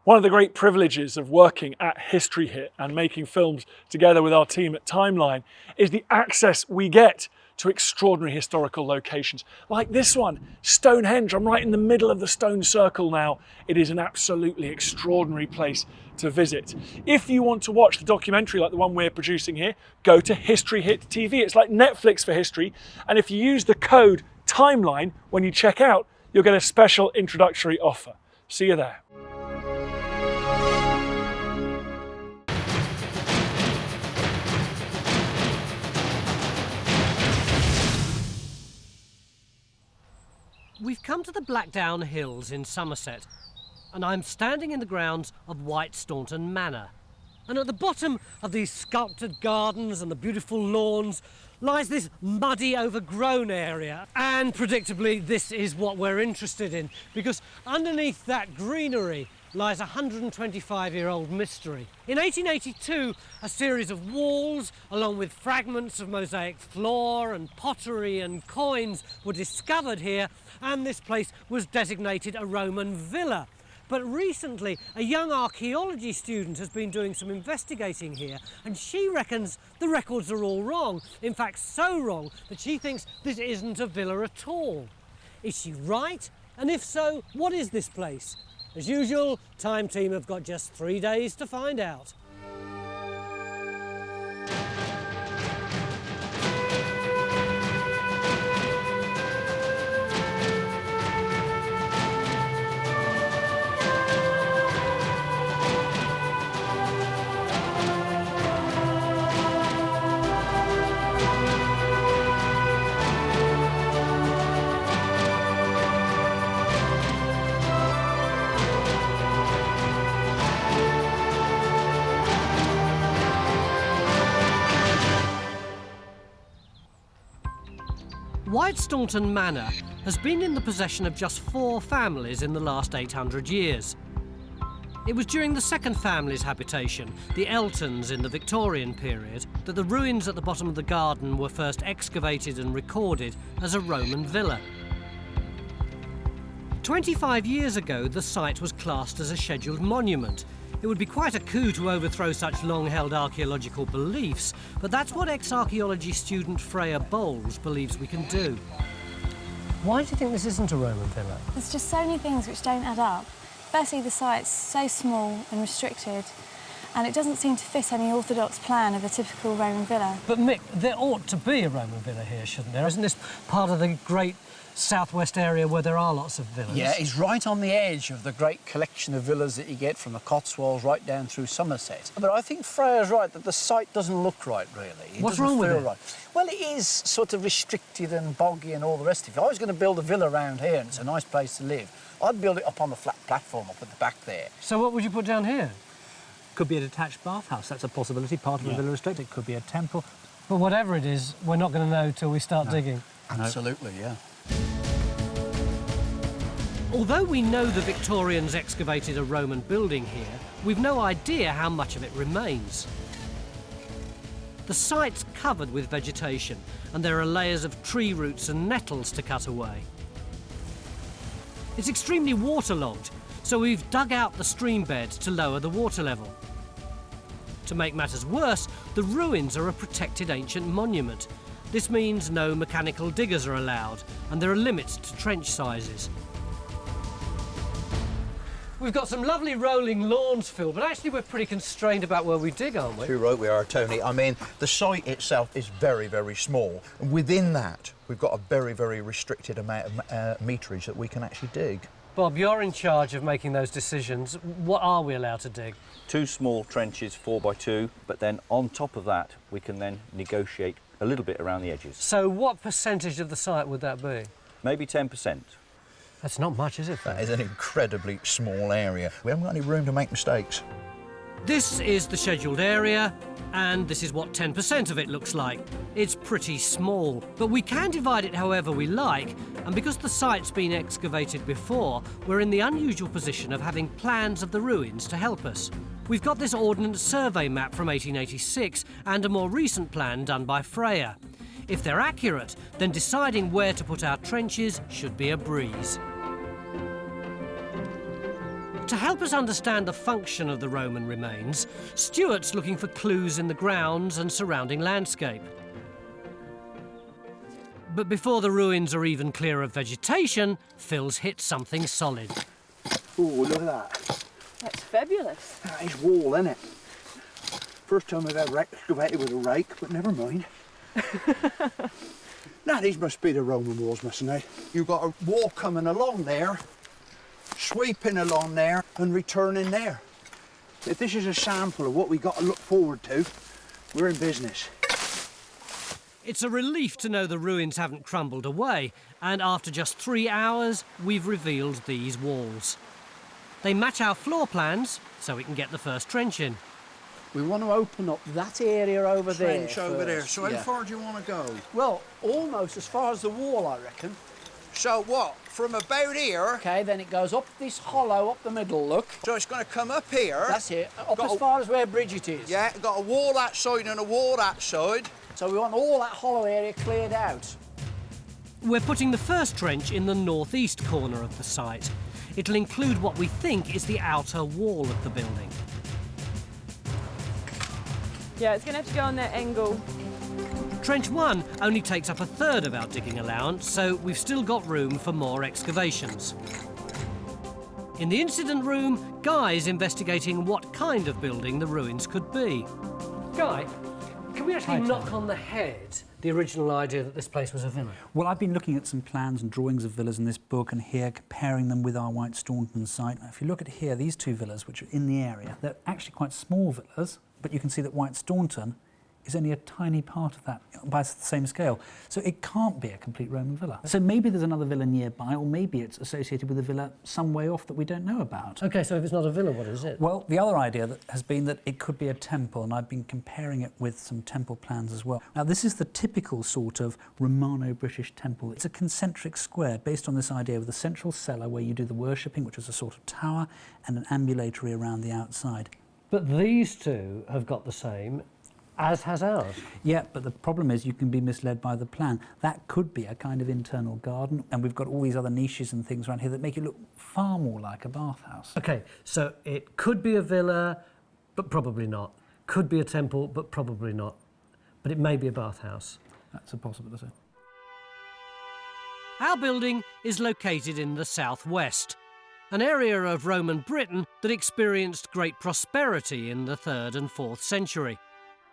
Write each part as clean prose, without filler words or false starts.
One of the great privileges of working at History Hit and making films together with our team at Timeline is the access we get to extraordinary historical locations. Like this one, Stonehenge. I'm right in the middle of the stone circle now. It is an absolutely extraordinary place to visit. If you want to watch the documentary like the one we're producing here, go to History Hit TV. It's like Netflix for history. And if you use the code Timeline when you check out, you'll get a special introductory offer. See you there. We've come to the Blackdown Hills in Somerset, and I'm standing in the grounds of Whitestaunton Manor. And at the bottom of these sculpted gardens and the beautiful lawns lies this muddy, overgrown area. And predictably, this is what we're interested in, because underneath that greenery lies a 125-year-old mystery. In 1882, a series of walls, along with fragments of mosaic floor and pottery and coins, were discovered here, and this place was designated a Roman villa. But recently, a young archaeology student has been doing some investigating here, and she reckons the records are all wrong. In fact, so wrong that she thinks this isn't a villa at all. Is she right? And if so, what is this place? As usual, Time Team have got just 3 days to find out. Whitestaunton Manor has been in the possession of just 4 families in the last 800 years. It was during the second family's habitation, the Eltons in the Victorian period, that the ruins at the bottom of the garden were first excavated and recorded as a Roman villa. 25 years ago, the site was classed as a scheduled monument. It would be quite a coup to overthrow such long-held archaeological beliefs, but that's what ex-archaeology student Freya Bowles believes we can do. Why do you think this isn't a Roman villa? There's just so many things which don't add up. Firstly, the site's so small and restricted, and it doesn't seem to fit any orthodox plan of a typical Roman villa. But Mick, there ought to be a Roman villa here, shouldn't there? Isn't this part of the great southwest area where there are lots of villas? Yeah, it's right on the edge of the great collection of villas that you get from the Cotswolds right down through Somerset. But I think Freya's right that the site doesn't look right, really. What's wrong with it? Right. Well, it is sort of restricted and boggy and all the rest of it. If I was going to build a villa around here and it's a nice place to live, I'd build it up on the flat platform up at the back there. So what would you put down here? Could be a detached bathhouse. That's a possibility, part of a villa estate. It could be a temple. But whatever it is, we're not going to know till we start digging. Absolutely, yeah. Although we know the Victorians excavated a Roman building here, we've no idea how much of it remains. The site's covered with vegetation, and there are layers of tree roots and nettles to cut away. It's extremely waterlogged, so we've dug out the stream bed to lower the water level. To make matters worse, the ruins are a protected ancient monument. This means no mechanical diggers are allowed, and there are limits to trench sizes. We've got some lovely rolling lawns, Phil, but actually we're pretty constrained about where we dig, aren't we? Too right we are, Tony. I mean, the site itself is very, very small. And within that, we've got a very, very restricted amount of meterage that we can actually dig. Bob, you're in charge of making those decisions. What are we allowed to dig? 2 small trenches, 4x2, but then on top of that, we can then negotiate a little bit around the edges. So what percentage of the site would that be? Maybe 10%. That's not much, is it, Phil? That is an incredibly small area. We haven't got any room to make mistakes. This is the scheduled area, and this is what 10% of it looks like. It's pretty small, but we can divide it however we like, and because the site's been excavated before, we're in the unusual position of having plans of the ruins to help us. We've got this Ordnance Survey map from 1886 and a more recent plan done by Freya. If they're accurate, then deciding where to put our trenches should be a breeze. To help us understand the function of the Roman remains, Stuart's looking for clues in the grounds and surrounding landscape. But before the ruins are even clear of vegetation, Phil's hit something solid. Oh, look at that. That's fabulous. That is wall, isn't it? First time I've ever excavated with a rake, but never mind. Now these must be the Roman walls, mustn't they? You've got a wall coming along there, sweeping along there and returning there. If this is a sample of what we've got to look forward to, we're in business. It's a relief to know the ruins haven't crumbled away, and after just 3 hours, we've revealed these walls. They match our floor plans, so we can get the first trench in. We want to open up that area over there. Trench over there. So how yeah. far do you want to go? Well, almost as far as the wall, I reckon. So what? From about here? Okay, then it goes up this hollow up the middle, look. So it's going to come up here. That's it, up as far as where Bridget is. Yeah, got a wall that side and a wall that side. So we want all that hollow area cleared out. We're putting the first trench in the northeast corner of the site. It'll include what we think is the outer wall of the building. Yeah, it's going to have to go on that angle. Trench 1 only takes up a third of our digging allowance, so we've still got room for more excavations. In the incident room, Guy's investigating what kind of building the ruins could be. Guy, can we actually knock on the head the original idea that this place was a villa? Well, I've been looking at some plans and drawings of villas in this book and here, comparing them with our Whitestaunton site. Now, if you look at here, these two villas, which are in the area, they're actually quite small villas, but you can see that Whitestaunton is only a tiny part of that by the same scale. So it can't be a complete Roman villa. So maybe there's another villa nearby, or maybe it's associated with a villa some way off that we don't know about. OK, so if it's not a villa, what is it? Well, the other idea has been that it could be a temple, and I've been comparing it with some temple plans as well. Now, this is the typical sort of Romano-British temple. It's a concentric square based on this idea of the central cellar where you do the worshipping, which is a sort of tower, and an ambulatory around the outside. But these two have got the same, as has ours. Yeah, but the problem is you can be misled by the plan. That could be a kind of internal garden, and we've got all these other niches and things around here that make it look far more like a bathhouse. OK, so it could be a villa, but probably not. Could be a temple, but probably not. But it may be a bathhouse. That's a possibility. Our building is located in the southwest, an area of Roman Britain that experienced great prosperity in the 3rd and 4th century.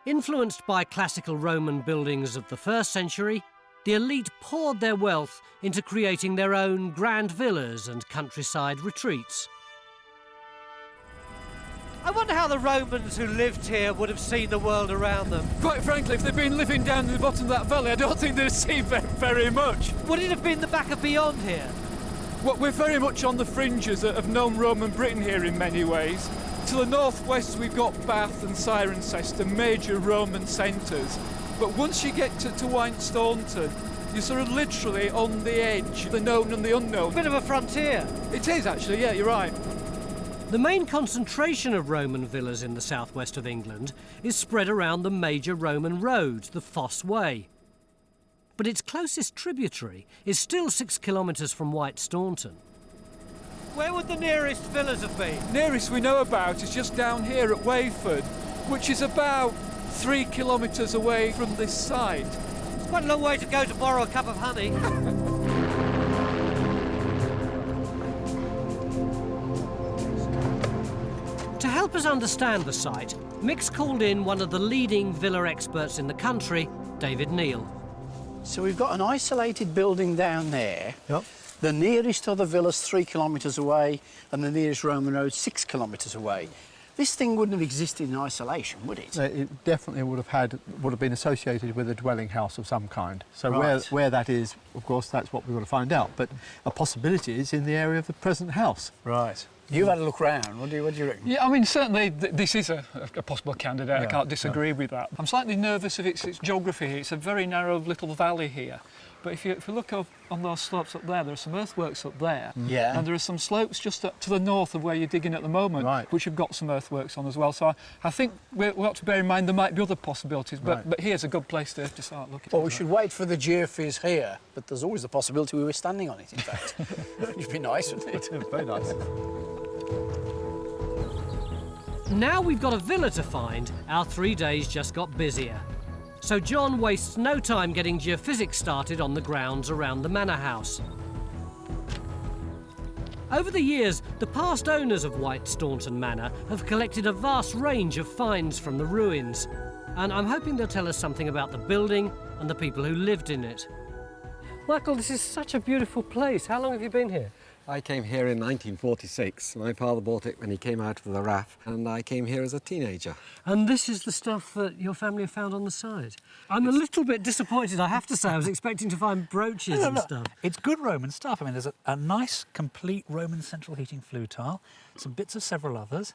Influenced by classical Roman buildings of the 1st century, the elite poured their wealth into creating their own grand villas and countryside retreats. I wonder how the Romans who lived here would have seen the world around them. Quite frankly, if they'd been living down in the bottom of that valley, I don't think they'd see very much. Would it have been the back of beyond here? Well, we're very much on the fringes of known Roman Britain here in many ways. To the northwest, we've got Bath and Cirencester, major Roman centres. But once you get to Whitestaunton, you're sort of literally on the edge, the known and the unknown. Bit of a frontier. It is actually, yeah, you're right. The main concentration of Roman villas in the southwest of England is spread around the major Roman road, the Fosse Way. But its closest tributary is still 6 kilometres from Whitestaunton. Where would the nearest villas have been? Nearest we know about is just down here at Wayford, which is about 3 kilometres away from this site. It's quite a long way to go to borrow a cup of honey. To help us understand the site, Mick's called in one of the leading villa experts in the country, David Neal. So we've got an isolated building down there. Yep. The nearest other villa's 3 kilometres away, and the nearest Roman road 6 kilometres away. This thing wouldn't have existed in isolation, would it? It definitely would have been associated with a dwelling house of some kind. So Right. where that is, of course, that's what we've got to find out. But a possibility is in the area of the present house. Right. You've had a look round. What do you reckon? Yeah, I mean, certainly this is a possible candidate. I Yeah, can't disagree with that. I'm slightly nervous of its geography. It's a very narrow little valley here. But if you look up on those slopes up there are some earthworks up there. Yeah. And there are some slopes just up to the north of where you're digging at the moment, Right. which have got some earthworks on as well. So I think we ought to bear in mind there might be other possibilities, but, Right. but here's a good place to start looking. Well, we should wait for the geophys here, but there's always the possibility we were standing on it, in fact. Which would be nice, wouldn't it? Very nice. Now we've got a villa to find, our 3 days just got busier. So John wastes no time getting geophysics started on the grounds around the manor house. Over the years, the past owners of Whitestaunton Manor have collected a vast range of finds from the ruins, and I'm hoping they'll tell us something about the building and the people who lived in it. Michael, this is such a beautiful place. How long have you been here? I came here in 1946. My father bought it when he came out of the RAF, and I came here as a teenager. And this is the stuff that your family have found on the side. I'm a little bit disappointed, I have to say. I was expecting to find brooches and stuff. It's good Roman stuff. I mean, there's a nice, complete Roman central heating flue tile, some bits of several others,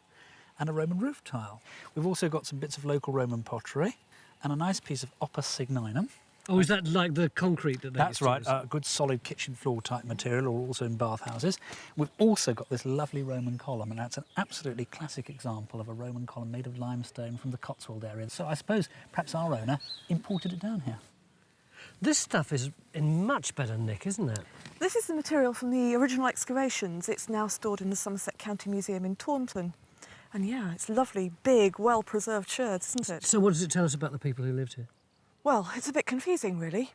and a Roman roof tile. We've also got some bits of local Roman pottery and a nice piece of opus signinum. Oh, is that like the concrete that they That's used to right, use? good solid kitchen floor type material, or also in bathhouses. We've also got this lovely Roman column, and that's an absolutely classic example of a Roman column made of limestone from the Cotswold area. So I suppose perhaps our owner imported it down here. This stuff is in much better nick, isn't it? This is the material from the original excavations. It's now stored in the Somerset County Museum in Taunton. And yeah, it's lovely, big, well-preserved sherds, isn't it? So what does it tell us about the people who lived here? Well, it's a bit confusing, really.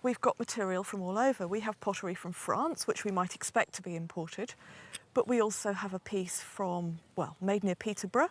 We've got material from all over. We have pottery from France, which we might expect to be imported, but we also have a piece from, well, made near Peterborough.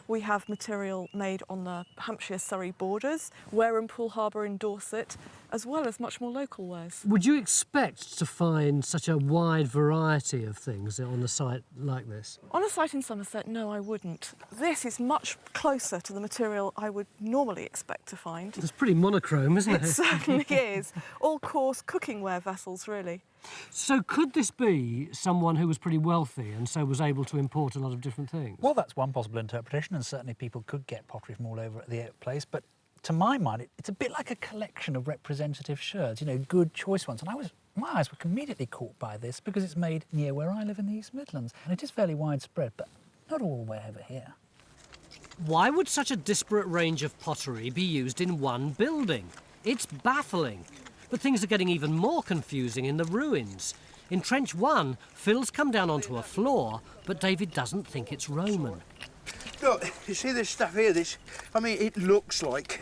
We have material made on the Hampshire-Surrey borders, Wareham Pool Harbour in Dorset, as well as much more local wares. Would you expect to find such a wide variety of things on a site like this? On a site in Somerset, no, I wouldn't. This is much closer to the material I would normally expect to find. It's pretty monochrome, isn't it? It certainly is. All coarse cookingware vessels, really. So could this be someone who was pretty wealthy and so was able to import a lot of different things? Well, that's one possible interpretation, and certainly people could get pottery from all over the place, but to my mind, it's a bit like a collection of representative sherds, you know, good choice ones. And my eyes were immediately caught by this because it's made near where I live in the East Midlands. And it is fairly widespread, but not all the way over here. Why would such a disparate range of pottery be used in one building? It's baffling. But things are getting even more confusing in the ruins. In Trench 1, Phil's come down onto a floor, but David doesn't think it's Roman. Look, you see this stuff here? It looks like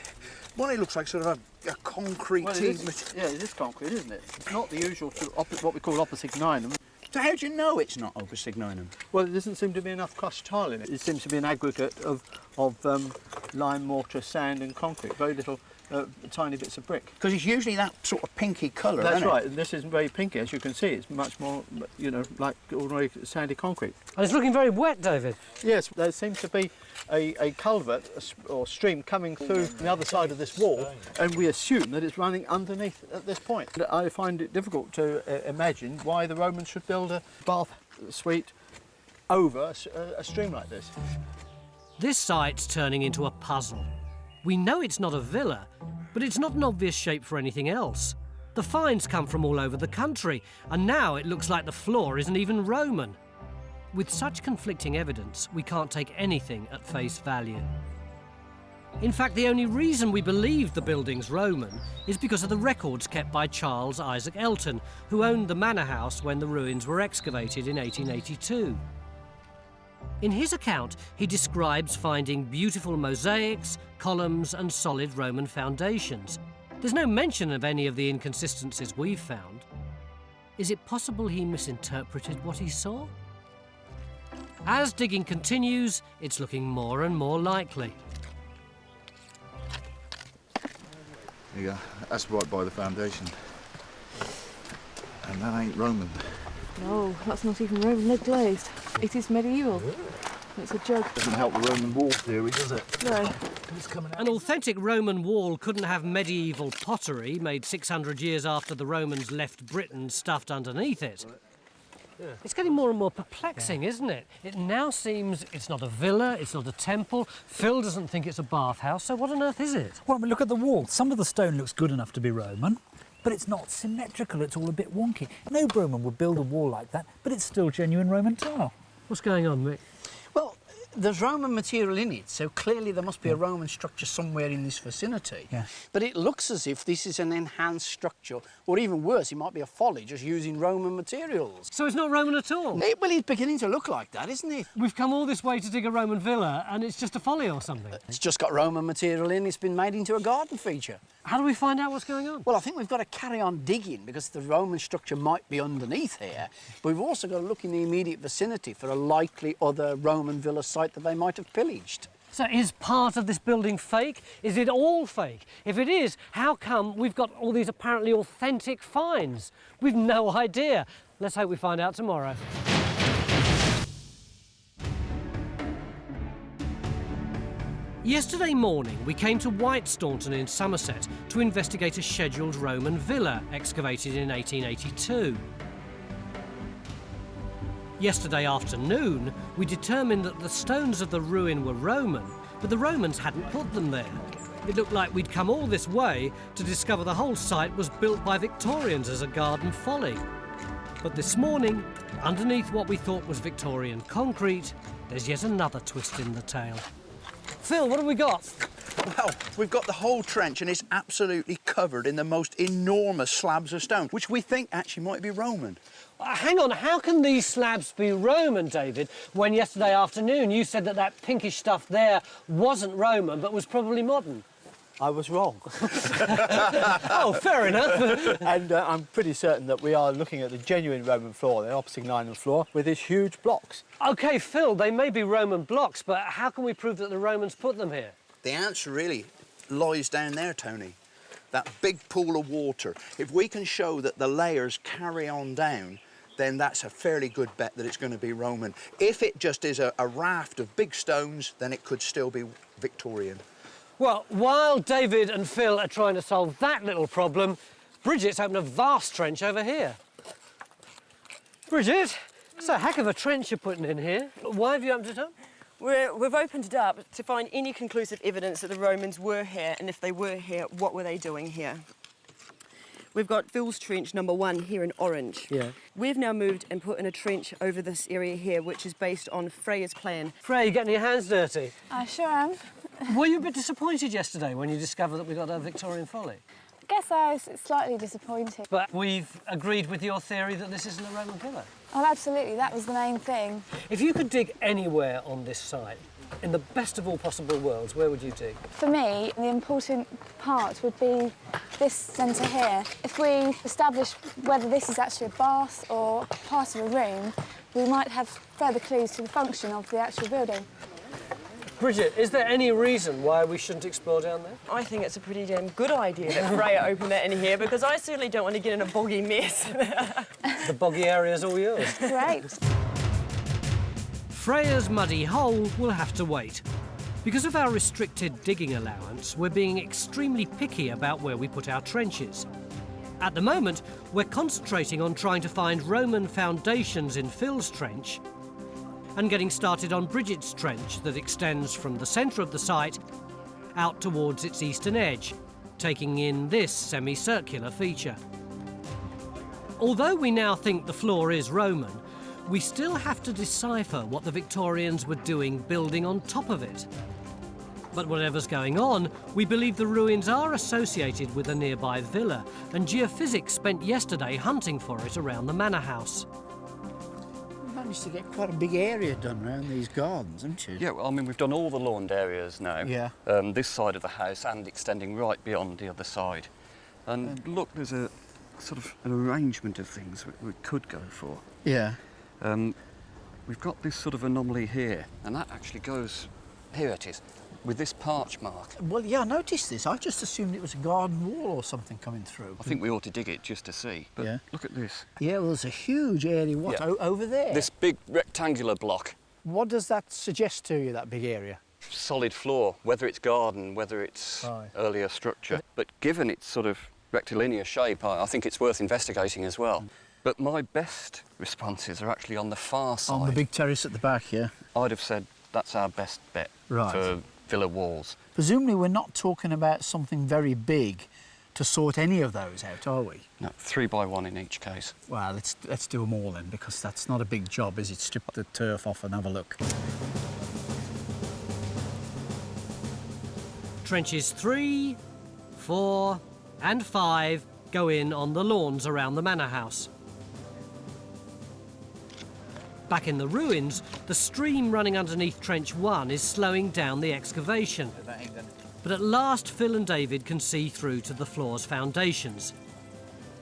sort of a concrete. Well, it is concrete, isn't it? It's not the usual sort of what we call opus igninum. So how do you know it's not opus igninum? Well, there doesn't seem to be enough crushed tile in it. It seems to be an aggregate of lime, mortar, sand and concrete. Very little tiny bits of brick. Because it's usually that sort of pinky colour, That's isn't right, it? and this isn't very pinky, as you can see. It's much more, you know, like ordinary sandy concrete. And it's looking very wet, David. Yes, there seems to be a culvert or stream coming through the other side of this wall, and we assume that it's running underneath at this point. I find it difficult to imagine why the Romans should build a bath suite over a stream like this. This site's turning into a puzzle. We know it's not a villa, but it's not an obvious shape for anything else. The finds come from all over the country, and now it looks like the floor isn't even Roman. With such conflicting evidence, we can't take anything at face value. In fact, the only reason we believe the building's Roman is because of the records kept by Charles Isaac Elton, who owned the manor house when the ruins were excavated in 1882. In his account, he describes finding beautiful mosaics, columns and solid Roman foundations. There's no mention of any of the inconsistencies we've found. Is it possible he misinterpreted what he saw? As digging continues, it's looking more and more likely. There you go. That's right by the foundation. And that ain't Roman. No, that's not even Roman lead glazed. It is medieval. It's a jug. Doesn't help the Roman wall theory, does it? No. An authentic Roman wall couldn't have medieval pottery made 600 years after the Romans left Britain stuffed underneath it. It's getting more and more perplexing, isn't it? It now seems it's not a villa, it's not a temple. Phil doesn't think it's a bathhouse, so what on earth is it? Well, I mean, look at the wall. Some of the stone looks good enough to be Roman, but it's not symmetrical, it's all a bit wonky. No Roman would build a wall like that, but it's still genuine Roman tile. What's going on, Mick? Well, There's Roman material in it, so clearly there must be a Roman structure somewhere in this vicinity. Yeah. But it looks as if this is an enhanced structure, or even worse, it might be a folly, just using Roman materials. So it's not Roman at all? Well, it's beginning to look like that, isn't it? We've come all this way to dig a Roman villa, and it's just a folly or something. It's just got Roman material in, it's been made into a garden feature. How do we find out what's going on? Well, I think we've got to carry on digging because the Roman structure might be underneath here. But we've also got to look in the immediate vicinity for a likely other Roman villa site that they might have pillaged. So is part of this building fake? Is it all fake? If it is, how come we've got all these apparently authentic finds? We've no idea. Let's hope we find out tomorrow. Yesterday morning, we came to Whitestaunton in Somerset to investigate a scheduled Roman villa excavated in 1882. Yesterday afternoon, we determined that the stones of the ruin were Roman, but the Romans hadn't put them there. It looked like we'd come all this way to discover the whole site was built by Victorians as a garden folly. But this morning, underneath what we thought was Victorian concrete, there's yet another twist in the tale. Phil, what have we got? Well, we've got the whole trench and it's absolutely covered in the most enormous slabs of stone, which we think actually might be Roman. Hang on, how can these slabs be Roman, David, when yesterday afternoon you said that that pinkish stuff there wasn't Roman but was probably modern? I was wrong. Oh, fair enough. And I'm pretty certain that we are looking at the genuine Roman floor, the opposite line of the floor, with these huge blocks. OK, Phil, they may be Roman blocks, but how can we prove that the Romans put them here? The answer really lies down there, Tony. That big pool of water. If we can show that the layers carry on down, then that's a fairly good bet that it's going to be Roman. If it just is a raft of big stones, then it could still be Victorian. Well, while David and Phil are trying to solve that little problem, Bridget's opened a vast trench over here. Bridget, it's a heck of a trench you're putting in here. Why have you opened it up? We've opened it up to find any conclusive evidence that the Romans were here, and if they were here, what were they doing here? We've got Phil's trench number 1 here in orange. Yeah. We've now moved and put in a trench over this area here, which is based on Freya's plan. Freya, you getting your hands dirty? I sure am. Were you a bit disappointed yesterday when you discovered that we got a Victorian folly? I guess I was slightly disappointed. But we've agreed with your theory that this isn't a Roman villa. Oh, absolutely, that was the main thing. If you could dig anywhere on this site, in the best of all possible worlds, where would you dig? For me, the important part would be this centre here. If we establish whether this is actually a bath or part of a room, we might have further clues to the function of the actual building. Bridget, is there any reason why we shouldn't explore down there? I think it's a pretty damn good idea that Freya opened that in here, because I certainly don't want to get in a boggy mess. The boggy area's all yours. Great. Freya's muddy hole will have to wait. Because of our restricted digging allowance, we're being extremely picky about where we put our trenches. At the moment, we're concentrating on trying to find Roman foundations in Phil's trench and getting started on Bridget's trench that extends from the centre of the site out towards its eastern edge, taking in this semicircular feature. Although we now think the floor is Roman, we still have to decipher what the Victorians were doing building on top of it. But whatever's going on, we believe the ruins are associated with a nearby villa, and Geophysics spent yesterday hunting for it around the manor house. You've managed to get quite a big area done around these gardens, haven't you? Yeah, well, I mean, we've done all the lawned areas now. Yeah. This side of the house and extending right beyond the other side. And look, there's a sort of an arrangement of things we could go for. Yeah. We've got this sort of anomaly here, and that actually goes, here it is, with this parch mark. Well, yeah, I noticed this. I just assumed it was a garden wall or something coming through. I think we ought to dig it just to see. But yeah. Look at this. Yeah, well, there's a huge area. What, Yeah. Over there? This big rectangular block. What does that suggest to you, that big area? Solid floor, whether it's garden, whether it's earlier structure. But given its sort of rectilinear shape, I think it's worth investigating as well. But my best responses are actually on the far side. On the big terrace at the back, yeah? I'd have said that's our best bet for villa walls. Presumably we're not talking about something very big to sort any of those out, are we? No, 3 by 1 in each case. Well, let's do them all then, because that's not a big job, is it? Strip the turf off and have a look. Trenches 3, 4 and 5 go in on the lawns around the manor house. Back in the ruins, the stream running underneath Trench 1 is slowing down the excavation. But at last Phil and David can see through to the floor's foundations.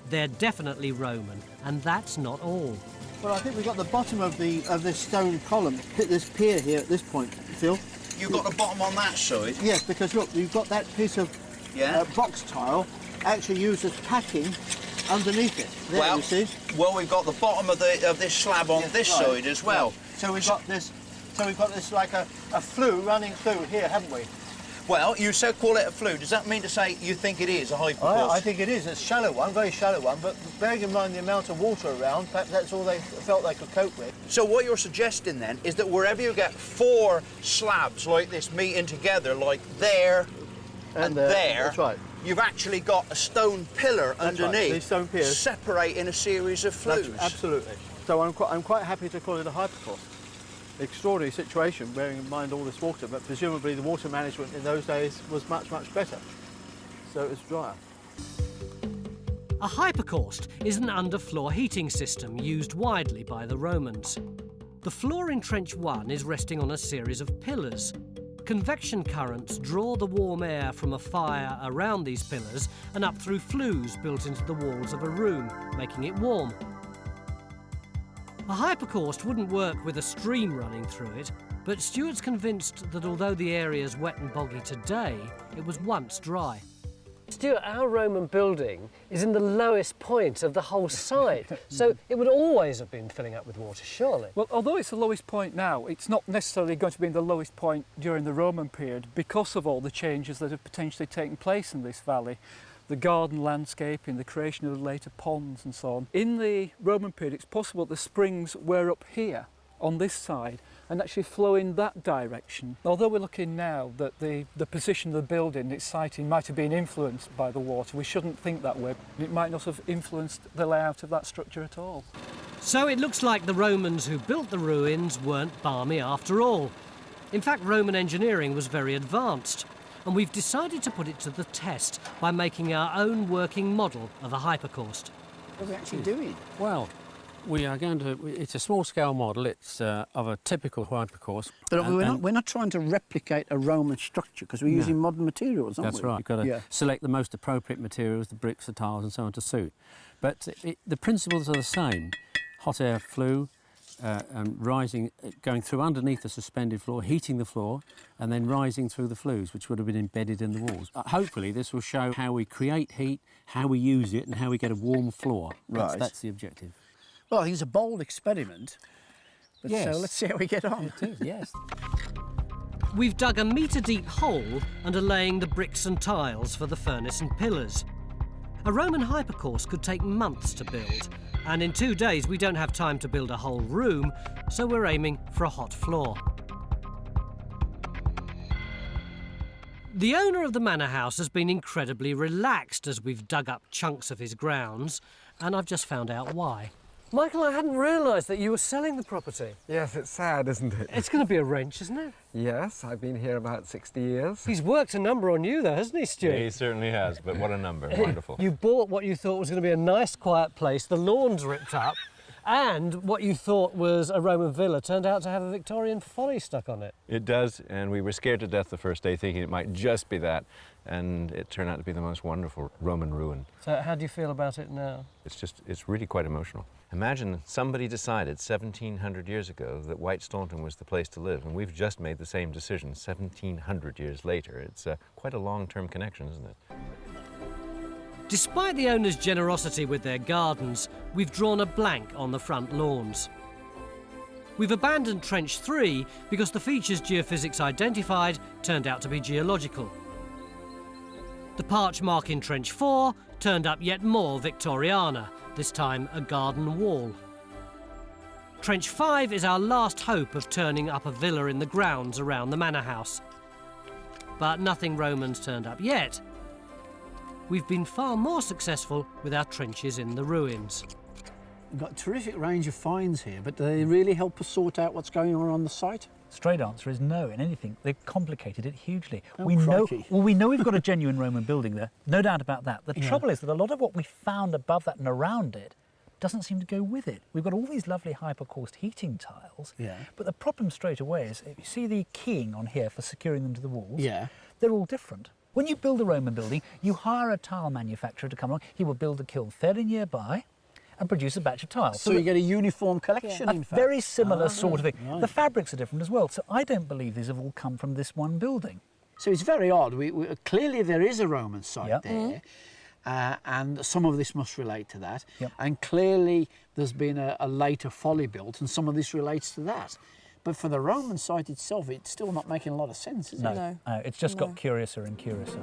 They're definitely Roman, and that's not all. Well, I think we've got the bottom of this stone column, this pier here at this point, Phil. You've got the bottom on that side? Yes, because look, you've got that piece of box tile actually used as packing underneath it. There, well, you see. Well, we've got the bottom of this slab on this side as well. So we've got this. So we've got this like a flue running through here, haven't we? Well, you said call it a flue. Does that mean to say you think it is a hypocaust? I think it is. It's a shallow one, very shallow one, but bearing in mind the amount of water around, perhaps that's all they felt they could cope with. So what you're suggesting then is that wherever you get 4 slabs like this meeting together, like there and there, that's right. You've actually got a stone pillar underneath, right. These stone piers separating a series of flues. Absolutely. So I'm quite happy to call it a hypocaust. Extraordinary situation, bearing in mind all this water, but presumably the water management in those days was much, much better. So it was drier. A hypocaust is an underfloor heating system used widely by the Romans. The floor in Trench 1 is resting on a series of pillars. Convection currents draw the warm air from a fire around these pillars and up through flues built into the walls of a room, making it warm. A hypocaust wouldn't work with a stream running through it, but Stuart's convinced that although the area's wet and boggy today, it was once dry. Stuart, our Roman building is in the lowest point of the whole site, so it would always have been filling up with water, surely? Well, although it's the lowest point now, it's not necessarily going to be in the lowest point during the Roman period because of all the changes that have potentially taken place in this valley. The garden landscaping, the creation of the later ponds and so on. In the Roman period, it's possible the springs were up here on this side and actually flow in that direction. Although we're looking now that the position of the building, its siting, might have been influenced by the water, we shouldn't think that way. It might not have influenced the layout of that structure at all. So it looks like the Romans who built the ruins weren't balmy after all. In fact, Roman engineering was very advanced, and we've decided to put it to the test by making our own working model of a hypocaust. What are we actually doing? Well, we are going to. It's a small-scale model. It's of a typical hypocaust. But we're not trying to replicate a Roman structure because we're using modern materials, aren't we? That's right. You've got to select the most appropriate materials, the bricks, the tiles, and so on to suit. But the principles are the same: hot air flue. Rising, going through underneath the suspended floor, heating the floor, and then rising through the flues, which would have been embedded in the walls. Hopefully this will show how we create heat, how we use it, and how we get a warm floor. That's the objective. Well, I think it's a bold experiment, but yes. So let's see how we get on. It is, yes. We've dug a metre-deep hole and are laying the bricks and tiles for the furnace and pillars. A Roman hypocaust could take months to build, and in 2 days we don't have time to build a whole room, so we're aiming for a hot floor. The owner of the manor house has been incredibly relaxed as we've dug up chunks of his grounds, and I've just found out why. Michael, I hadn't realised that you were selling the property. Yes, it's sad, isn't it? It's going to be a wrench, isn't it? Yes, I've been here about 60 years. He's worked a number on you, though, hasn't he, Stuart? Yeah, he certainly has, but what a number. Wonderful. You bought what you thought was going to be a nice, quiet place, the lawn's ripped up, and what you thought was a Roman villa turned out to have a Victorian folly stuck on it. It does, and we were scared to death the first day, thinking it might just be that, and it turned out to be the most wonderful Roman ruin. So how do you feel about it now? It's really quite emotional. Imagine somebody decided 1,700 years ago that Whitestaunton was the place to live, and we've just made the same decision 1,700 years later. It's quite a long-term connection, isn't it? Despite the owner's generosity with their gardens, we've drawn a blank on the front lawns. We've abandoned Trench 3 because the features geophysics identified turned out to be geological. The parch mark in Trench 4 turned up yet more Victoriana, this time a garden wall. Trench 5 is our last hope of turning up a villa in the grounds around the manor house. But nothing Roman's turned up yet. We've been far more successful with our trenches in the ruins. We've got a terrific range of finds here, but do they really help us sort out what's going on the site? Straight answer is no. In anything, they've complicated it hugely. Oh, we know crikey. we've got a genuine Roman building there, no doubt about that. The trouble is that a lot of what we found above that and around it doesn't seem to go with it. We've got all these lovely hypocaust heating tiles, but the problem straight away is, if you see the keying on here for securing them to the walls, they're all different. When you build a Roman building, you hire a tile manufacturer to come along. He will build a kiln fairly nearby and produce a batch of tiles. So you get a uniform collection, in fact. Very similar sort of thing. Right. The fabrics are different as well, so I don't believe these have all come from this one building. So it's very odd. Clearly there is a Roman site there, and some of this must relate to that. And clearly there's been a later folly built, and some of this relates to that. But for the Roman site itself, it's still not making a lot of sense, is it? No, it's just got curiouser and curiouser.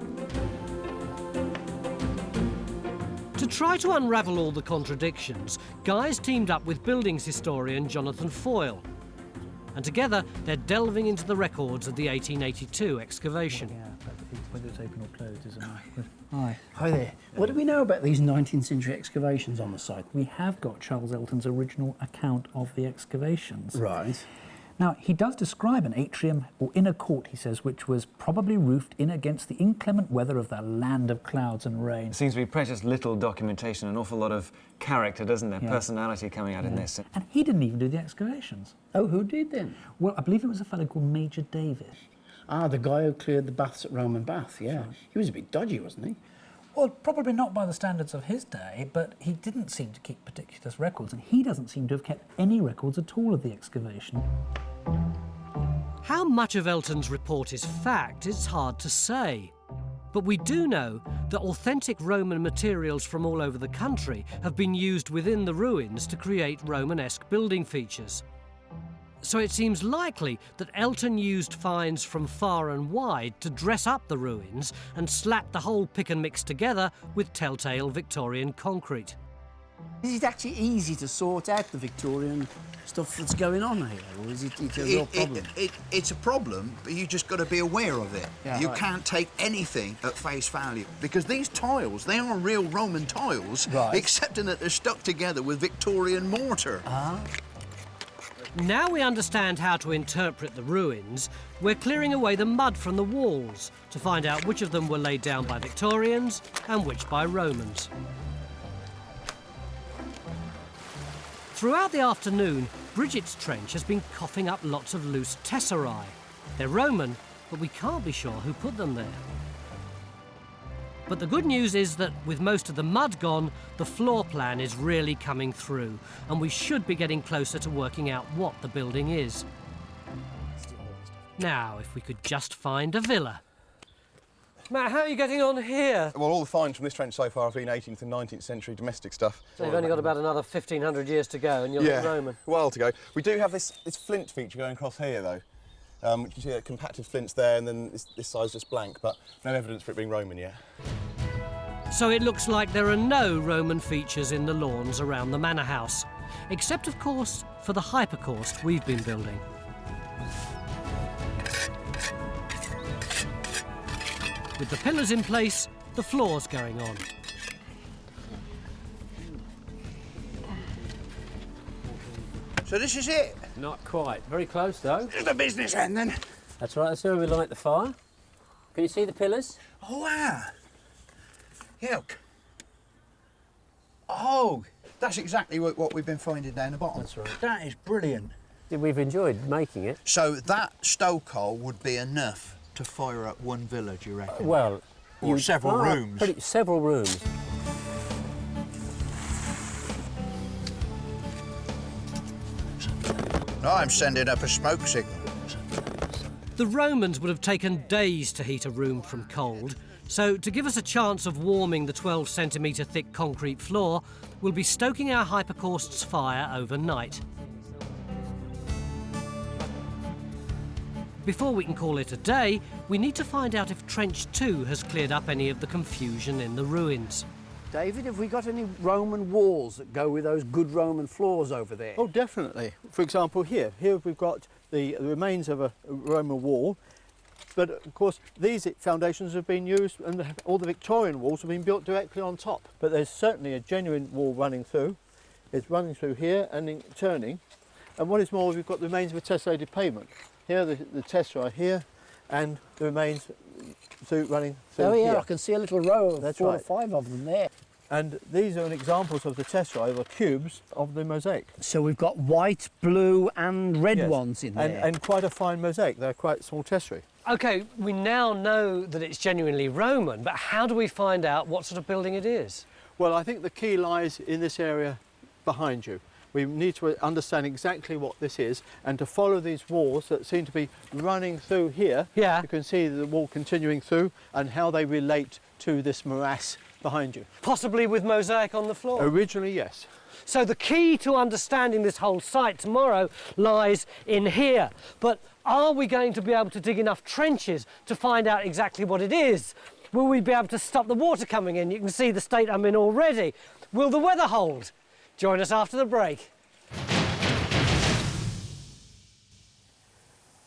To try to unravel all the contradictions, Guy's teamed up with buildings historian Jonathan Foyle. And together, they're delving into the records of the 1882 excavation. Whether it's open or closed is a Hi. Hi there. What do we know about these 19th century excavations on the site? We have got Charles Elton's original account of the excavations. Right. Now, he does describe an atrium or inner court, he says, which was probably roofed in against the inclement weather of that land of clouds and rain. There seems to be precious little documentation, an awful lot of character, doesn't there? Personality coming out in this. And he didn't even do the excavations. Oh, who did then? Well, I believe it was a fellow called Major Davis. Ah, the guy who cleared the baths at Roman Bath, yeah. He was a bit dodgy, wasn't he? Well, probably not by the standards of his day, but he didn't seem to keep meticulous records, and he doesn't seem to have kept any records at all of the excavation. How much of Elton's report is fact is hard to say. But we do know that authentic Roman materials from all over the country have been used within the ruins to create Romanesque building features. So it seems likely that Elton used finds from far and wide to dress up the ruins and slap the whole pick and mix together with telltale Victorian concrete. Is it actually easy to sort out the Victorian stuff that's going on here, or is it a real problem? It's a problem, but you just got to be aware of it. Yeah, you right. can't take anything at face value, because these tiles, they are real Roman tiles, except in that they're stuck together with Victorian mortar. Now we understand how to interpret the ruins, we're clearing away the mud from the walls to find out which of them were laid down by Victorians and which by Romans. Throughout the afternoon, Bridget's trench has been coughing up lots of loose tesserae. They're Roman, but we can't be sure who put them there. But the good news is that with most of the mud gone, the floor plan is really coming through, and we should be getting closer to working out what the building is. Now, if we could just find a villa. Matt, how are you getting on here? Well, all the finds from this trench so far have been 18th and 19th century domestic stuff. So you've only got about another 1,500 years to go, and you're in Roman. A while to go. We do have this flint feature going across here, though. Which you see compacted flints there, and then this side's just blank, but no evidence for it being Roman yet. So it looks like there are no Roman features in the lawns around the manor house, except, of course, for the Hypocaust we've been building. With the pillars in place, the floor's going on. So this is it? Not quite. Very close, though. The business end, then. That's right, that's where we light the fire. Can you see the pillars? Oh, wow. Yeah. Oh, that's exactly what we've been finding down the bottom. That's right. That is brilliant. We've enjoyed making it. So that stokehole would be enough to fire up one villa, do you reckon? Well, or several rooms. Several rooms. I'm sending up a smoke signal. The Romans would have taken days to heat a room from cold, so to give us a chance of warming the 12-centimetre thick concrete floor, we'll be stoking our Hypocaust's fire overnight. Before we can call it a day, we need to find out if Trench 2 has cleared up any of the confusion in the ruins. David, have we got any Roman walls that go with those good Roman floors over there? Oh, definitely. For example, here we've got the remains of a Roman wall, but of course these foundations have been used, and all the Victorian walls have been built directly on top. But there's certainly a genuine wall running through. It's running through here and then turning. And what is more, we've got the remains of a tessellated pavement. Here are the tesserae here, and the remains running through Oh yeah, here. I can see a little row of That's 4 or right. 5 of them there. And these are examples of the tesserae, or cubes, of the mosaic. So we've got white, blue and red Yes. ones in there. And quite a fine mosaic. They're quite small tesserae. OK, we now know that it's genuinely Roman, but how do we find out what sort of building it is? Well, I think the key lies in this area behind you. We need to understand exactly what this is, and to follow these walls that seem to be running through here. Yeah. You can see the wall continuing through and how they relate to this morass behind you. Possibly with mosaic on the floor? Originally, yes. So the key to understanding this whole site tomorrow lies in here. But are we going to be able to dig enough trenches to find out exactly what it is? Will we be able to stop the water coming in? You can see the state I'm in already. Will the weather hold? Join us after the break.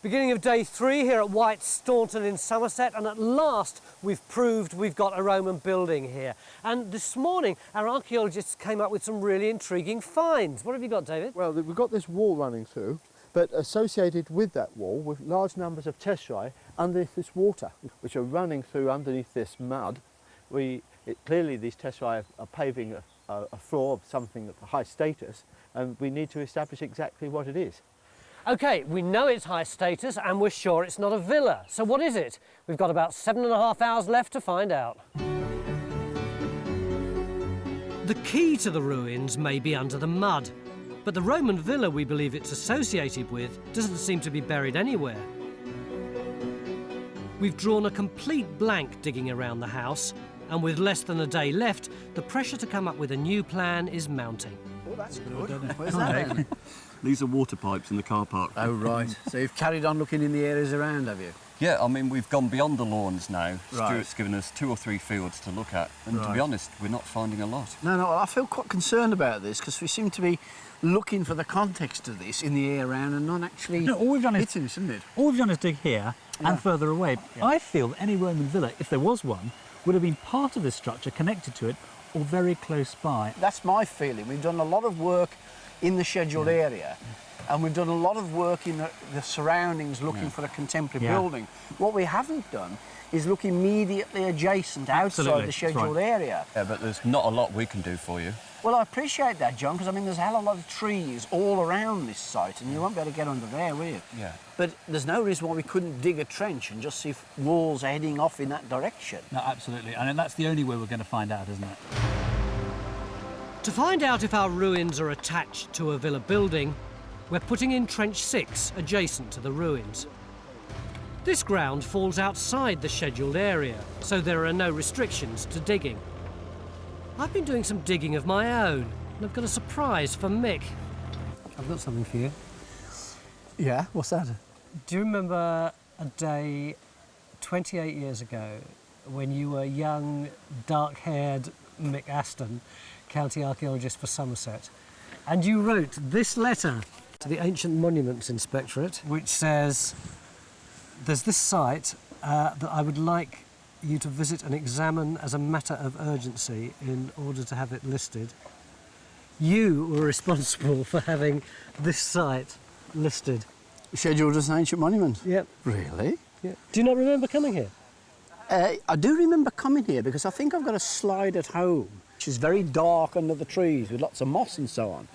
Beginning of day 3 here at Whitestaunton in Somerset, and at last we've proved we've got a Roman building here. And this morning our archaeologists came up with some really intriguing finds. What have you got, David? Well, we've got this wall running through, but associated with that wall with large numbers of tesserae underneath this water, which are running through underneath this mud. Clearly these tesserae are paving a floor of something of high status, and we need to establish exactly what it is. OK, we know it's high status and we're sure it's not a villa. So what is it? We've got about 7.5 hours left to find out. The key to the ruins may be under the mud, but the Roman villa we believe it's associated with doesn't seem to be buried anywhere. We've drawn a complete blank digging around the house, and with less than a day left, the pressure to come up with a new plan is mounting. Oh, that's good. Where's that then? These are water pipes in the car park. Oh, right. So you've carried on looking in the areas around, have you? Yeah, I mean, we've gone beyond the lawns now. Right. Stuart's given us 2 or 3 fields to look at, and to Right. be honest, we're not finding a lot. No, I feel quite concerned about this because we seem to be looking for the context of this in the area around and not actually No, all we've done is hitting it, isn't it? All we've done is dig here Yeah. and further away. Yeah. I feel that any Roman villa, if there was one, would have been part of this structure, connected to it, or very close by. That's my feeling. We've done a lot of work in the scheduled area, and we've done a lot of work in the surroundings looking for a contemporary building. What we haven't done is look immediately adjacent outside Absolutely, the that's scheduled right. area. Yeah, but there's not a lot we can do for you. Well, I appreciate that, John, because I mean, there's a hell of a lot of trees all around this site, and you won't be able to get under there, will you? Yeah. But there's no reason why we couldn't dig a trench and just see if walls are heading off in that direction. No, absolutely. And that's the only way we're going to find out, isn't it? To find out if our ruins are attached to a villa building, we're putting in Trench 6 adjacent to the ruins. This ground falls outside the scheduled area, so there are no restrictions to digging. I've been doing some digging of my own, and I've got a surprise for Mick. I've got something for you. Yeah, what's that? Do you remember a day 28 years ago when you were young, dark-haired Mick Aston, county archaeologist for Somerset, and you wrote this letter to the Ancient Monuments Inspectorate, which says, there's this site that I would like you to visit and examine as a matter of urgency in order to have it listed. You were responsible for having this site listed. Scheduled as an ancient monument? Yep. Really? Yeah. Do you not remember coming here? I do remember coming here because I think I've got a slide at home, which is very dark under the trees with lots of moss and so on.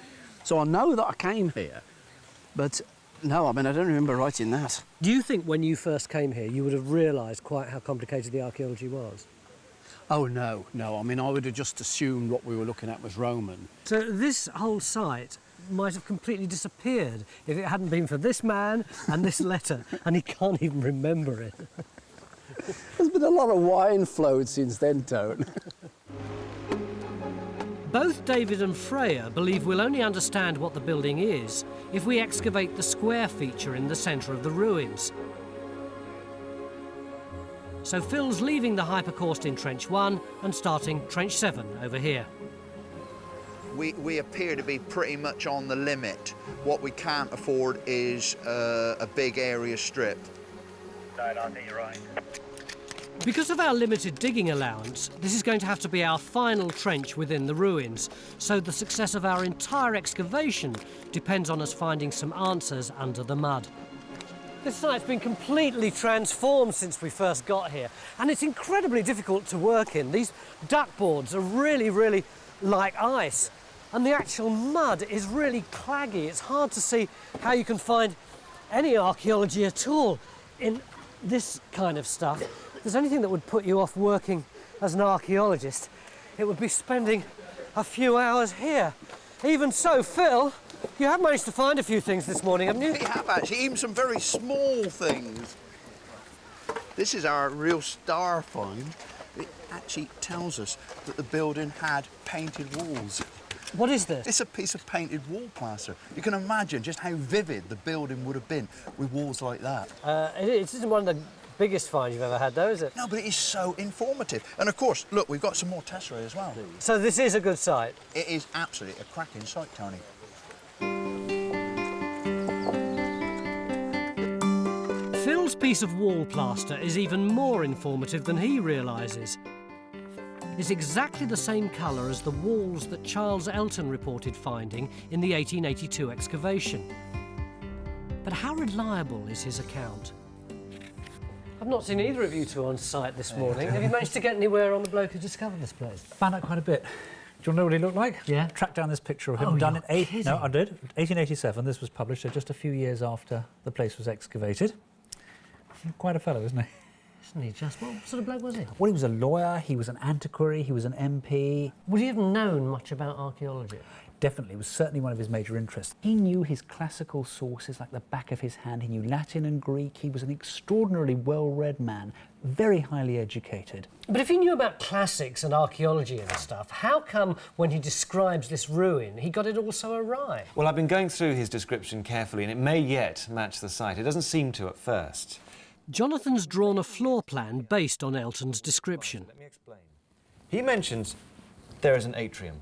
So I know that I came here, but no, I mean, I don't remember writing that. Do you think when you first came here you would have realised quite how complicated the archaeology was? Oh, no. I mean, I would have just assumed what we were looking at was Roman. So this whole site might have completely disappeared if it hadn't been for this man and this letter, and he can't even remember it. There's been a lot of wine flowed since then, Tone. Both David and Freya believe we'll only understand what the building is if we excavate the square feature in the centre of the ruins. So Phil's leaving the Hypocaust in Trench 1 and starting Trench 7 over here. We appear to be pretty much on the limit. What we can't afford is a big area strip. No, I think you're right. Because of our limited digging allowance, this is going to have to be our final trench within the ruins, so the success of our entire excavation depends on us finding some answers under the mud. This site's been completely transformed since we first got here, and it's incredibly difficult to work in. These duckboards are really, really like ice, and the actual mud is really claggy. It's hard to see how you can find any archaeology at all in this kind of stuff. If there's anything that would put you off working as an archaeologist, it would be spending a few hours here. Even so, Phil, you have managed to find a few things this morning, haven't you? We have actually, even some very small things. This is our real star find. It actually tells us that the building had painted walls. What is this? It's a piece of painted wall plaster. You can imagine just how vivid the building would have been with walls like that. It isn't one of the biggest finds you've ever had, though, is it? No, but it is so informative. And of course, look, we've got some more tesserae as well. So this is a good site? It is absolutely a cracking site, Tony. Phil's piece of wall plaster is even more informative than he realises. It's exactly the same colour as the walls that Charles Elton reported finding in the 1882 excavation. But how reliable is his account? I've not seen either of you two on site this morning. Have you managed to get anywhere on the bloke who discovered this place? Found out quite a bit. Do you want to know what he looked like? Yeah. Tracked down this picture of him. Oh, Done you're in kidding. No, I did. 1887. This was published, so just a few years after the place was excavated. Quite a fellow, isn't he? Isn't he just? What sort of bloke was he? Well, he was a lawyer, he was an antiquary, he was an MP. Would he have known much about archaeology? Definitely, it was certainly one of his major interests. He knew his classical sources like the back of his hand. He knew Latin and Greek. He was an extraordinarily well-read man, very highly educated. But if he knew about classics and archaeology and stuff, how come when he describes this ruin, he got it all so awry? Well, I've been going through his description carefully, and it may yet match the site. It doesn't seem to at first. Jonathan's drawn a floor plan based on Elton's description. Let me explain. He mentions there is an atrium.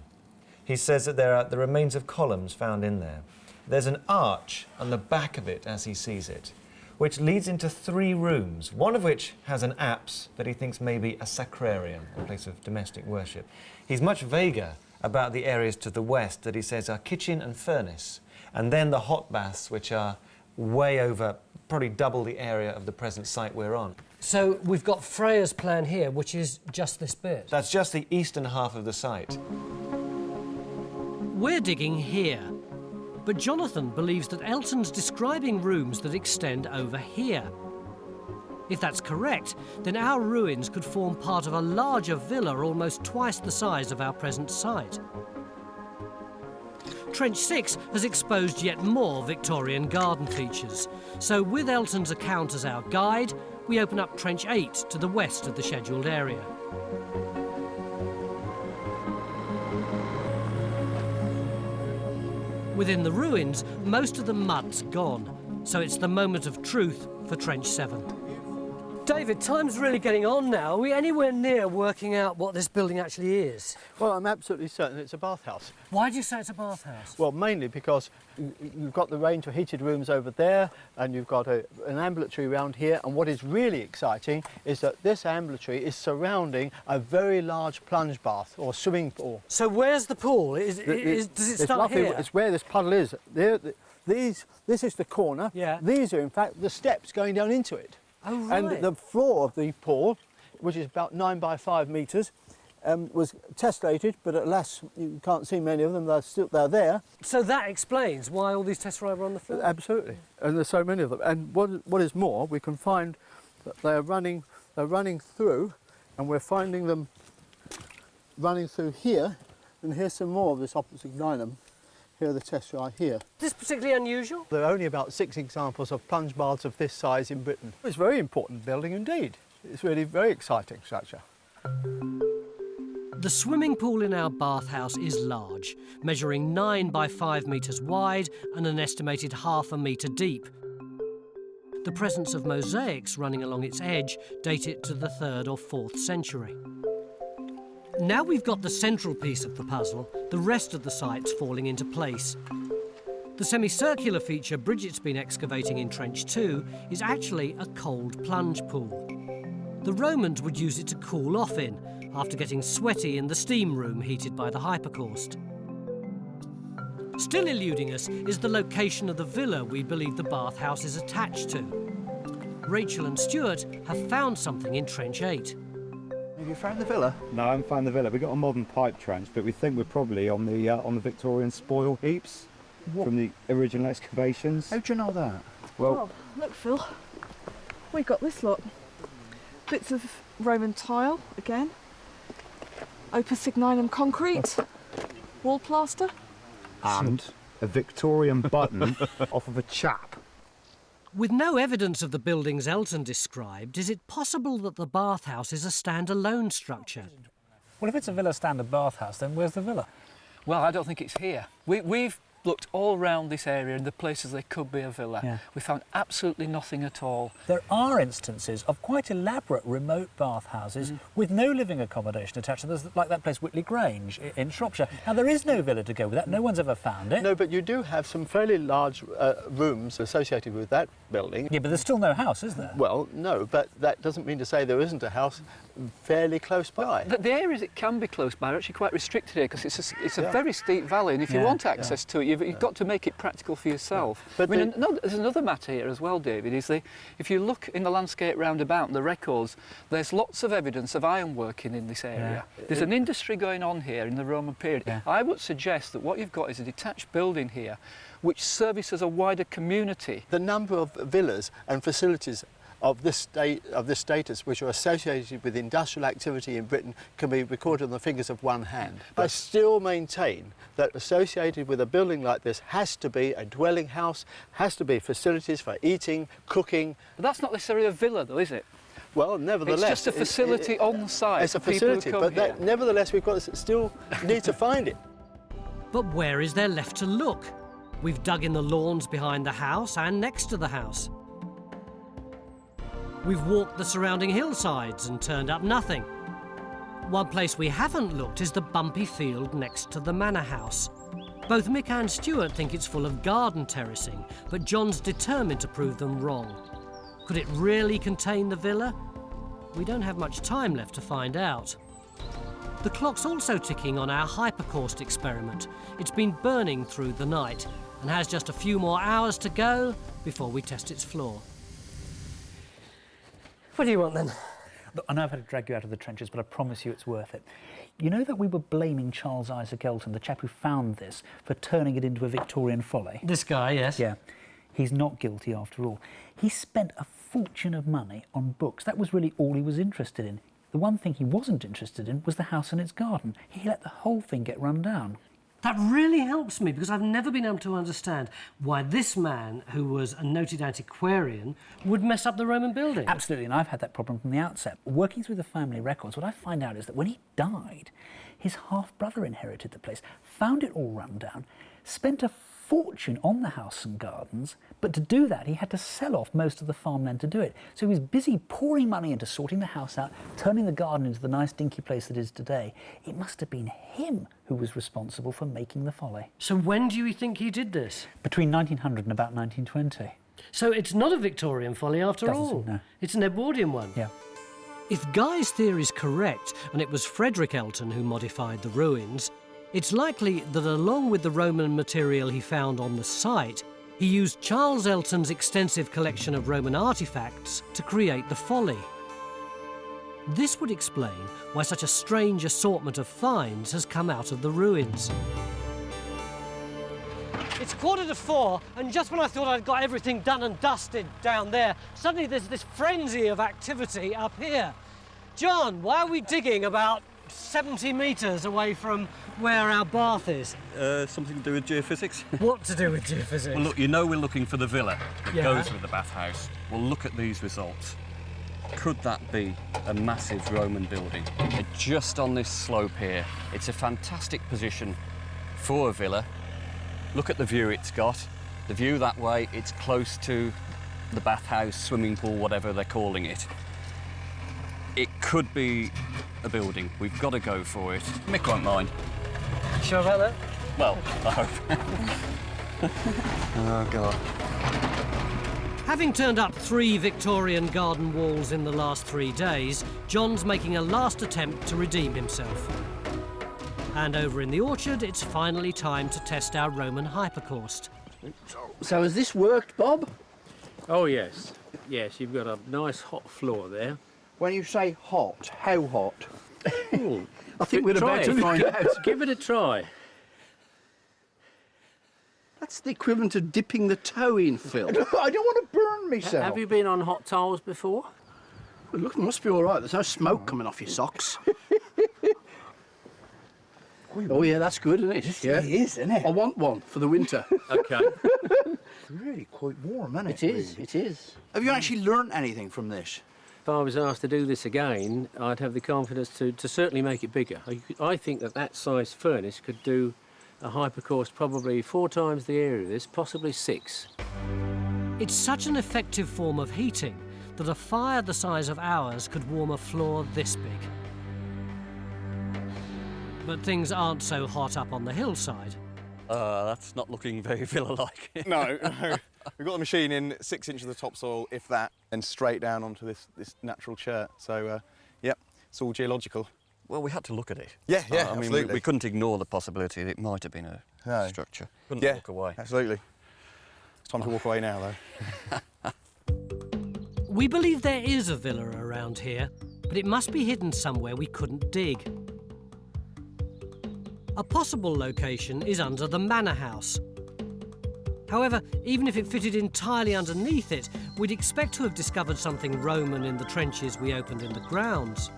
He says that there are the remains of columns found in there. There's an arch on the back of it as he sees it, which leads into 3 rooms, one of which has an apse that he thinks may be a sacrarium, a place of domestic worship. He's much vaguer about the areas to the west that he says are kitchen and furnace, and then the hot baths, which are way over, probably double the area of the present site we're on. So we've got Freya's plan here, which is just this bit. That's just the eastern half of the site. We're digging here, but Jonathan believes that Elton's describing rooms that extend over here. If that's correct, then our ruins could form part of a larger villa almost twice the size of our present site. Trench 6 has exposed yet more Victorian garden features, so with Elton's account as our guide, we open up Trench 8 to the west of the scheduled area. Within the ruins, most of the mud's gone, so it's the moment of truth for Trench 7. David, time's really getting on now. Are we anywhere near working out what this building actually is? Well, I'm absolutely certain it's a bathhouse. Why do you say it's a bathhouse? Well, mainly because you've got the range of heated rooms over there, and you've got an ambulatory around here, and what is really exciting is that this ambulatory is surrounding a very large plunge bath or swimming pool. So where's the pool? Does it start here? It's where this puddle is. This is the corner. Yeah. These are, in fact, the steps going down into it. Oh, right. And the floor of the pool, which is about 9 by 5 metres, was tessellated, but alas, you can't see many of them. They're there. So that explains why all these tesserae were on the floor? Absolutely, and there's so many of them. And what is more, we can find that they're running through, and we're finding them running through here. And here's some more of this opposite gneinum. Here are the tesserae here. Is this particularly unusual? There are only about 6 examples of plunge baths of this size in Britain. It's a very important building indeed. It's really very exciting structure. The swimming pool in our bathhouse is large, measuring 9 by 5 metres wide and an estimated ½ metre deep. The presence of mosaics running along its edge date it to the 3rd or 4th century. Now we've got the central piece of the puzzle, the rest of the site's falling into place. The semicircular feature Bridget's been excavating in Trench 2 is actually a cold plunge pool. The Romans would use it to cool off in, after getting sweaty in the steam room heated by the Hypocaust. Still eluding us is the location of the villa we believe the bathhouse is attached to. Rachel and Stuart have found something in Trench 8. Have you found the villa? No, I haven't found the villa. We've got a modern pipe trench, but we think we're probably on the Victorian spoil heaps from the original excavations. How do you know that? Well, Oh, look, Phil. We've got this lot. Bits of Roman tile, again. Opus Signinum concrete. Wall plaster. and a Victorian button off of a chap. With no evidence of the buildings Elton described, is it possible that the bathhouse is a standalone structure? Well, if it's a villa standard bathhouse, then where's the villa? Well, I don't think it's here. We've looked all round this area in the places there could be a villa. Yeah. We found absolutely nothing at all. There are instances of quite elaborate remote bathhouses with no living accommodation attached to them, like that place Whitley Grange in Shropshire. Now, there is no villa to go with that. No one's ever found it. No, but you do have some fairly large rooms associated with that building. Yeah, but there's still no house, is there? Well, no, but that doesn't mean to say there isn't a house fairly close by. The areas it can be close by are actually quite restricted here because it's a very steep valley, and if you want access to it, you've got to make it practical for yourself. But I mean, there's another matter here as well, David, is if you look in the landscape roundabout and the records, there's lots of evidence of ironworking in this area. Yeah. There's an industry going on here in the Roman period. Yeah. I would suggest that what you've got is a detached building here which services a wider community. The number of villas and facilities of this status which are associated with industrial activity in Britain can be recorded on the fingers of one hand. I still maintain that associated with a building like this has to be a dwelling house, has to be facilities for eating, cooking. But that's not necessarily a villa though, is it? Well, nevertheless... It's just a facility on the site. It's a for people who facility, come but here. nevertheless we've got to still need to find it. But where is there left to look? We've dug in the lawns behind the house and next to the house. We've walked the surrounding hillsides and turned up nothing. One place we haven't looked is the bumpy field next to the manor house. Both Mick and Stuart think it's full of garden terracing, but John's determined to prove them wrong. Could it really contain the villa? We don't have much time left to find out. The clock's also ticking on our Hypocaust experiment. It's been burning through the night and has just a few more hours to go before we test its floor. What do you want then? Look, I know I've had to drag you out of the trenches, but I promise you it's worth it. You know that we were blaming Charles Isaac Elton, the chap who found this, for turning it into a Victorian folly? This guy, yes. Yeah. He's not guilty after all. He spent a fortune of money on books. That was really all he was interested in. The one thing he wasn't interested in was the house and its garden. He let the whole thing get run down. That really helps me because I've never been able to understand why this man, who was a noted antiquarian, would mess up the Roman building. Absolutely, and I've had that problem from the outset. Working through the family records, what I find out is that when he died, his half-brother inherited the place, found it all run down, spent a fortune on the house and gardens, but to do that he had to sell off most of the farmland to do it. So he was busy pouring money into sorting the house out, turning the garden into the nice dinky place that is today. It must have been him who was responsible for making the folly. So when do you think he did this? Between 1900 and about 1920. So it's not a Victorian folly after all? No. It's an Edwardian one? Yeah. If Guy's theory's correct, and it was Frederick Elton who modified the ruins, it's likely that along with the Roman material he found on the site, he used Charles Elton's extensive collection of Roman artefacts to create the folly. This would explain why such a strange assortment of finds has come out of the ruins. It's 4:45, and just when I thought I'd got everything done and dusted down there, suddenly there's this frenzy of activity up here. John, why are we digging about 70 metres away from where our bath is? Something to do with geophysics? What to do with geophysics? Well, look, you know we're looking for the villa that Yeah. goes with the bathhouse. Well, look at these results. Could that be a massive Roman building? Just on this slope here. It's a fantastic position for a villa. Look at the view it's got. The view that way, it's close to the bathhouse, swimming pool, whatever they're calling it. It could be a building. We've got to go for it. Mick won't mind. Sure about that? Well, I hope. Oh, God. Having turned up 3 Victorian garden walls in the last 3 days, John's making a last attempt to redeem himself. And over in the orchard, it's finally time to test our Roman Hypocaust. So has this worked, Bob? Oh, yes. Yes, you've got a nice hot floor there. When you say hot, how hot? I think we're about to find out. Give it a try. That's the equivalent of dipping the toe in, Phil. I don't want to burn myself. Have you been on hot tiles before? Well, look, it must be all right. There's no smoke coming off your socks. Oh, yeah, that's good, isn't it? Yeah. It is, isn't it? I want one for the winter. OK. It's really quite warm, isn't it? It is, it is. Have you actually learnt anything from this? If I was asked to do this again, I'd have the confidence to certainly make it bigger. I think that size furnace could do a hypocaust probably 4 times the area of this, possibly 6. It's such an effective form of heating that a fire the size of ours could warm a floor this big. But things aren't so hot up on the hillside. That's not looking very villa-like. No. We've got the machine in 6 inches of the topsoil, if that, and straight down onto this natural chert. So, yep, it's all geological. Well, we had to look at it. Yeah, yeah, I mean, absolutely. we couldn't ignore the possibility that it might have been a structure. Couldn't walk away. Absolutely. It's time to walk away now, though. We believe there is a villa around here, but it must be hidden somewhere we couldn't dig. A possible location is under the manor house. However, even if it fitted entirely underneath it, we'd expect to have discovered something Roman in the trenches we opened in the grounds.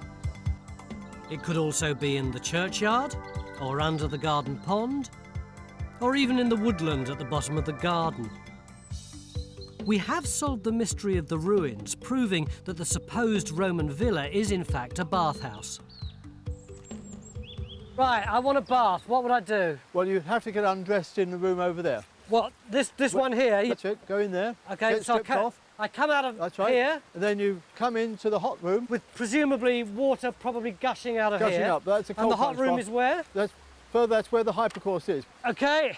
It could also be in the churchyard, or under the garden pond, or even in the woodland at the bottom of the garden. We have solved the mystery of the ruins, proving that the supposed Roman villa is in fact a bathhouse. Right, I want a bath. What would I do? Well, you'd have to get undressed in the room over there. What, this one here? That's it, go in there. Okay, get so stripped off. I come out of That's right. here. And then you come into the hot room. With presumably water probably gushing out of Gushing here. up, that's a cold And the hot plunge room bath. is where? That's where the hypocaust is. Okay,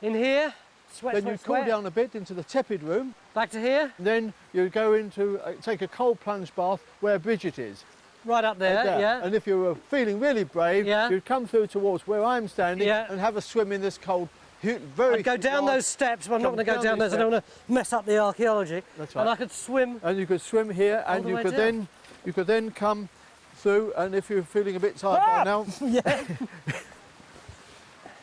in here. Sweat, then sweat, you cool sweat. down a bit into the tepid room. Back to here. And then you go into, take a cold plunge bath where Bridget is. Right up there, yeah. And if you were feeling really brave, you'd come through towards where I'm standing and have a swim in this cold, very I'd go down those steps, but I'm not going to go down those. I don't want to mess up the archaeology. That's right. And I could swim. And you could swim here, and you could then come through. And if you're feeling a bit tired by now, yeah.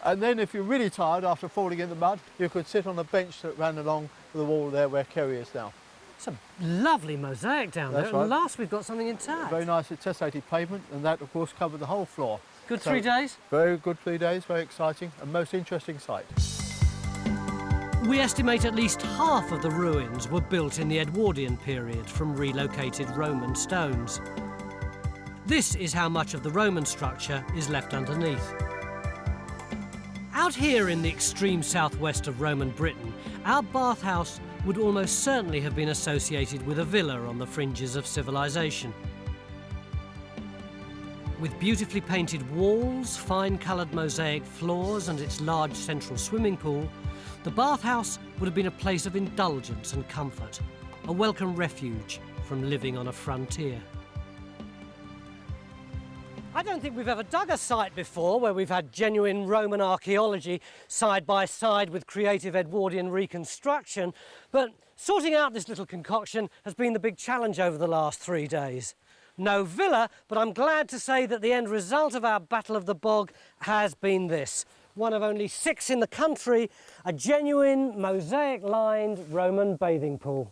And then if you're really tired after falling in the mud, you could sit on a bench that ran along the wall there where Kerry is now. It's a lovely mosaic down there. That's right. At last we've got something intact. Very nice tessellated pavement, and that of course covered the whole floor. Good 3 days? Very good 3 days, very exciting and most interesting site. We estimate at least half of the ruins were built in the Edwardian period from relocated Roman stones. This is how much of the Roman structure is left underneath. Out here in the extreme southwest of Roman Britain, our bathhouse would almost certainly have been associated with a villa on the fringes of civilization. With beautifully painted walls, fine-coloured mosaic floors and its large central swimming pool, the bathhouse would have been a place of indulgence and comfort, a welcome refuge from living on a frontier. I don't think we've ever dug a site before where we've had genuine Roman archaeology side by side with creative Edwardian reconstruction, but sorting out this little concoction has been the big challenge over the last 3 days. No villa, but I'm glad to say that the end result of our Battle of the Bog has been this. One of only 6 in the country, a genuine mosaic-lined Roman bathing pool.